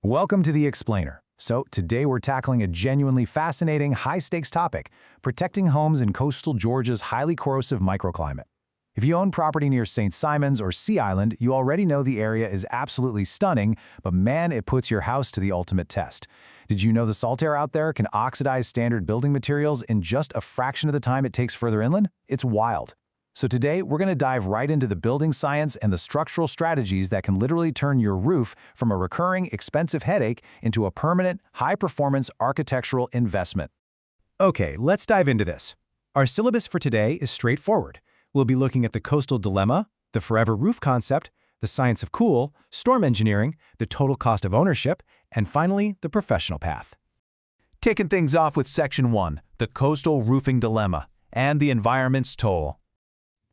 Welcome to The Explainer. So, today we're tackling a genuinely fascinating, high-stakes topic, protecting homes in coastal Georgia's highly corrosive microclimate. If you own property near St. Simons or Sea Island, you already know the area is absolutely stunning, but man, it puts your house to the ultimate test. Did you know the salt air out there can oxidize standard building materials in just a fraction of the time it takes further inland? It's wild. So today, we're going to dive right into the building science and the structural strategies that can literally turn your roof from a recurring, expensive headache into a permanent, high-performance architectural investment. Okay, let's dive into this. Our syllabus for today is straightforward. We'll be looking at the coastal dilemma, the forever roof concept, the science of cool, storm engineering, the total cost of ownership, and finally, the professional path. Kicking things off with Section 1, the coastal roofing dilemma, and the environment's toll.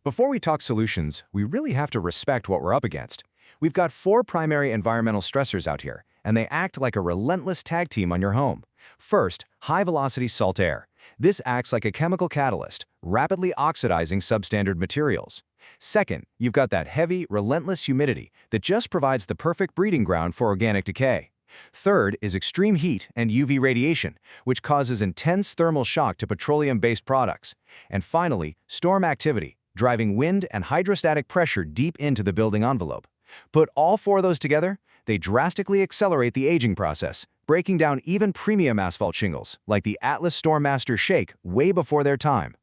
Before we talk solutions, we really have to respect what we're up against. We've got 4 primary environmental stressors out here, and they act like a relentless tag team on your home. First, high-velocity salt air. This acts like a chemical catalyst, rapidly oxidizing substandard materials. Second, you've got that heavy, relentless humidity that just provides the perfect breeding ground for organic decay. Third is extreme heat and UV radiation, which causes intense thermal shock to petroleum-based products. And finally, storm activity, driving wind and hydrostatic pressure deep into the building envelope. Put all 4 of those together, they drastically accelerate the aging process, breaking down even premium asphalt shingles, like the Atlas StormMaster Shake, way before their time.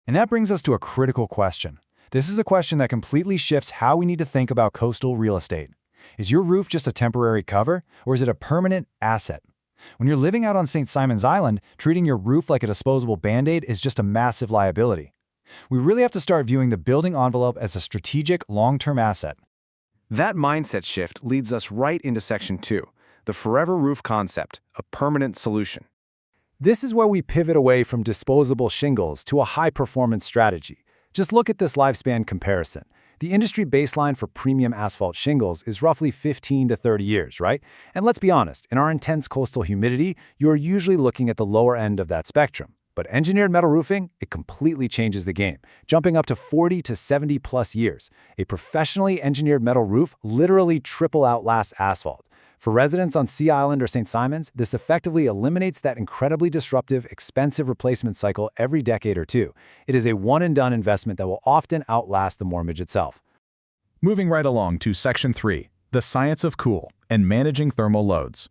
And that brings us to a critical question. This is a question that completely shifts how we need to think about coastal real estate. Is your roof just a temporary cover, or is it a permanent asset? When you're living out on St. Simons Island, treating your roof like a disposable Band-Aid is just a massive liability. We really have to start viewing the building envelope as a strategic, long-term asset. That mindset shift leads us right into Section 2, the forever roof concept, a permanent solution. This is where we pivot away from disposable shingles to a high-performance strategy. Just look at this lifespan comparison. The industry baseline for premium asphalt shingles is roughly 15 to 30 years, right? And let's be honest, in our intense coastal humidity, you're usually looking at the lower end of that spectrum. But engineered metal roofing, it completely changes the game, jumping up to 40 to 70 plus years. A professionally engineered metal roof literally triple outlasts asphalt. For residents on Sea Island or St. Simons, this effectively eliminates that incredibly disruptive, expensive replacement cycle every decade or two. It is a one-and-done investment that will often outlast the mortgage itself. Moving right along to Section 3, the science of cool and managing thermal loads.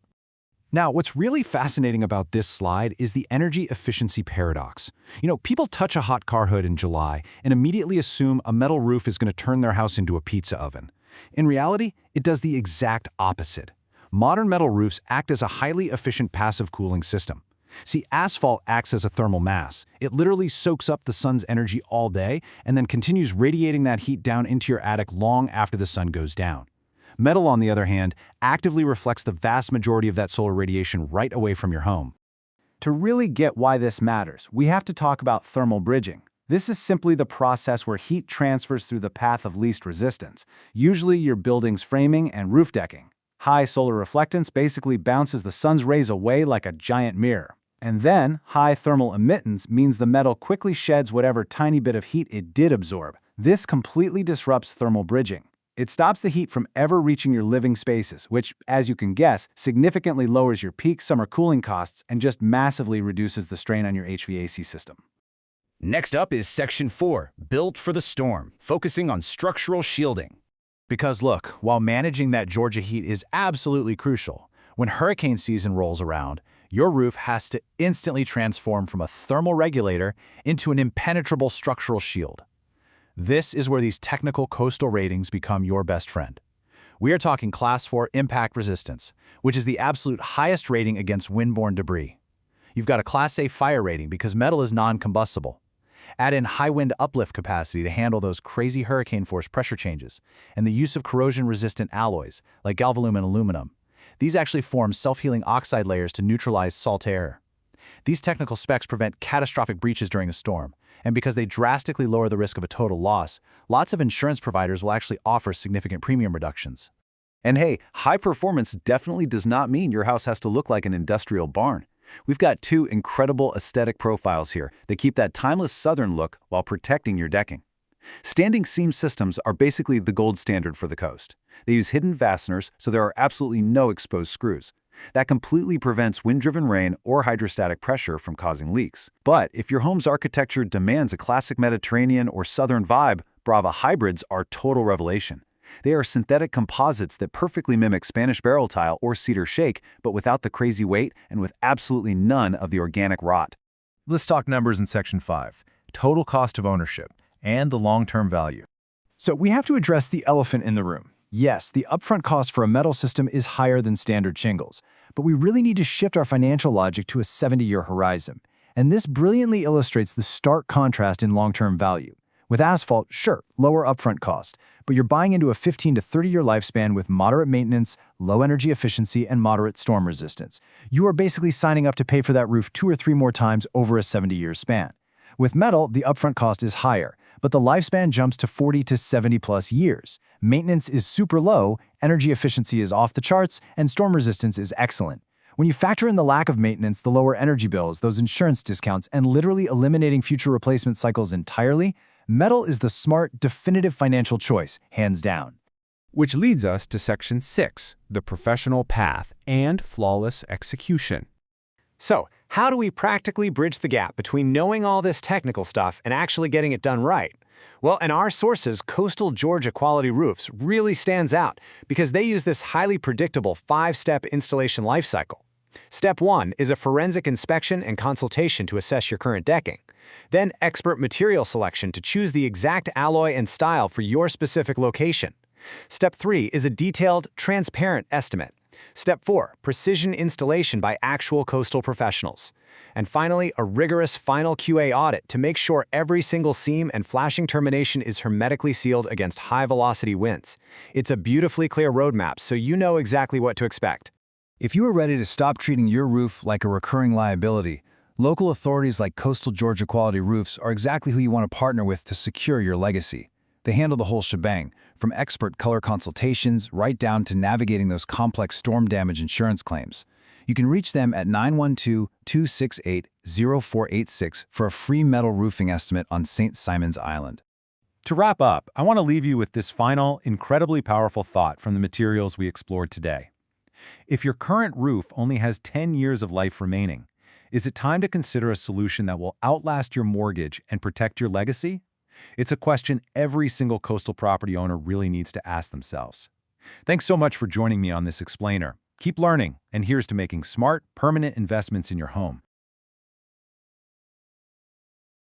Now, what's really fascinating about this slide is the energy efficiency paradox. People touch a hot car hood in July and immediately assume a metal roof is going to turn their house into a pizza oven. In reality, it does the exact opposite. Modern metal roofs act as a highly efficient passive cooling system. See, asphalt acts as a thermal mass. It literally soaks up the sun's energy all day and then continues radiating that heat down into your attic long after the sun goes down. Metal, on the other hand, actively reflects the vast majority of that solar radiation right away from your home. To really get why this matters, we have to talk about thermal bridging. This is simply the process where heat transfers through the path of least resistance, usually your building's framing and roof decking. High solar reflectance basically bounces the sun's rays away like a giant mirror. And then, high thermal emittance means the metal quickly sheds whatever tiny bit of heat it did absorb. This completely disrupts thermal bridging. It stops the heat from ever reaching your living spaces, which, as you can guess, significantly lowers your peak summer cooling costs and just massively reduces the strain on your HVAC system. Next up is Section 4, Built for the Storm, focusing on structural shielding. Because look, while managing that Georgia heat is absolutely crucial, when hurricane season rolls around, your roof has to instantly transform from a thermal regulator into an impenetrable structural shield. This is where these technical coastal ratings become your best friend. We are talking Class 4 impact resistance, which is the absolute highest rating against windborne debris. You've got a Class A fire rating because metal is non-combustible. Add in high wind uplift capacity to handle those crazy hurricane force pressure changes, and the use of corrosion-resistant alloys like galvalume and aluminum. These actually form self-healing oxide layers to neutralize salt air. These technical specs prevent catastrophic breaches during a storm, and because they drastically lower the risk of a total loss, lots of insurance providers will actually offer significant premium reductions. And hey, high performance definitely does not mean your house has to look like an industrial barn. We've got 2 incredible aesthetic profiles here that keep that timeless southern look while protecting your decking. Standing seam systems are basically the gold standard for the coast. They use hidden fasteners, so there are absolutely no exposed screws. That completely prevents wind-driven rain or hydrostatic pressure from causing leaks. But if your home's architecture demands a classic Mediterranean or Southern vibe, Brava hybrids are total revelation. They are synthetic composites that perfectly mimic Spanish barrel tile or cedar shake, but without the crazy weight and with absolutely none of the organic rot. Let's talk numbers in Section 5, total cost of ownership, and the long-term value. So we have to address the elephant in the room. Yes, the upfront cost for a metal system is higher than standard shingles, but we really need to shift our financial logic to a 70-year horizon. And this brilliantly illustrates the stark contrast in long-term value. With asphalt, sure, lower upfront cost, but you're buying into a 15 to 30-year lifespan with moderate maintenance, low energy efficiency, and moderate storm resistance. You are basically signing up to pay for that roof 2 or 3 more times over a 70-year span. With metal, the upfront cost is higher, but the lifespan jumps to 40 to 70 plus years. Maintenance is super low, energy efficiency is off the charts, and storm resistance is excellent. When you factor in the lack of maintenance, the lower energy bills, those insurance discounts, and literally eliminating future replacement cycles entirely, metal is the smart, definitive financial choice, hands down. Which leads us to Section 6, the professional path and flawless execution. So, how do we practically bridge the gap between knowing all this technical stuff and actually getting it done right? Well, in our sources, Coastal Georgia Quality Roofs really stands out because they use this highly predictable 5-step installation lifecycle. Step 1 is a forensic inspection and consultation to assess your current decking. Then expert material selection to choose the exact alloy and style for your specific location. Step 3 is a detailed, transparent estimate. Step 4, precision installation by actual coastal professionals. And finally, a rigorous final QA audit to make sure every single seam and flashing termination is hermetically sealed against high-velocity winds. It's a beautifully clear roadmap, so you know exactly what to expect. If you are ready to stop treating your roof like a recurring liability, local authorities like Coastal Georgia Quality Roofs are exactly who you want to partner with to secure your legacy. They handle the whole shebang, from expert color consultations right down to navigating those complex storm damage insurance claims. You can reach them at 912-268-0486 for a free metal roofing estimate on St. Simons Island. To wrap up, I want to leave you with this final, incredibly powerful thought from the materials we explored today. If your current roof only has 10 years of life remaining, is it time to consider a solution that will outlast your mortgage and protect your legacy? It's a question every single coastal property owner really needs to ask themselves. Thanks so much for joining me on this explainer. Keep learning, and here's to making smart, permanent investments in your home.